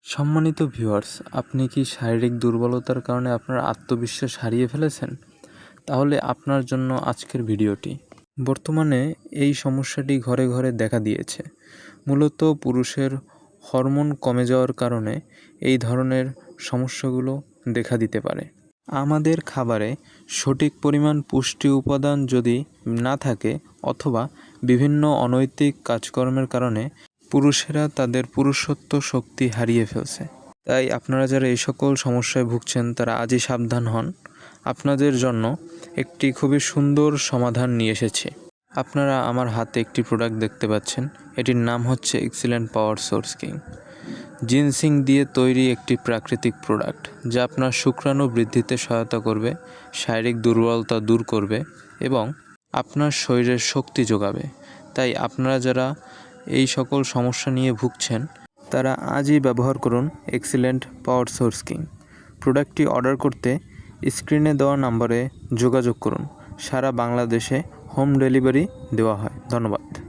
সম্মানিত ভিউয়ার্স, আপনি কি শারীরিক দুর্বলতার কারণে আপনার আত্মবিশ্বাস হারিয়ে ফেলেছেন? তাহলে আপনার জন্য আজকের ভিডিওটি। বর্তমানে এই সমস্যাটি ঘরে ঘরে দেখা দিয়েছে। মূলত পুরুষের হরমোন কমে যাওয়ার কারণে এই ধরনের সমস্যাগুলো দেখা দিতে পারে। আমাদের খাবারে সঠিক পরিমাণ পুষ্টি উপাদান যদি না থাকে অথবা বিভিন্ন অনৈতিক কাজকর্মের কারণে পুরুষেরা তাদের পুরুষত্ব শক্তি হারিয়ে ফেলছে। তাই আপনারা যারা এই সকল সমস্যায় ভুগছেন তারা আজই সাবধান হন। আপনাদের জন্য একটি খুবই সুন্দর সমাধান নিয়ে এসেছি। আপনারা আমার হাতে একটি প্রোডাক্ট দেখতে পাচ্ছেন। এটির নাম হচ্ছে excellent power source king. Ginseng দিয়ে তৈরি একটি প্রাকৃতিক প্রোডাক্ট যা আপনার শুক্রাণু বৃদ্ধিতে সহায়তা করবে, শারীরিক দুর্বলতা দূর করবে এবং আপনার শরীরের শক্তি যোগাবে। তাই আপনারা যারা এই সকল সমস্যা নিয়ে ভুগছেন তারা আজই ব্যবহার করুন এক্সিলেন্ট পাওয়ার সোর্স কিং। প্রোডাক্টটি অর্ডার করতে স্ক্রিনে দেওয়া নম্বরে যোগাযোগ করুন। সারা বাংলাদেশে হোম ডেলিভারি দেওয়া হয়। ধন্যবাদ।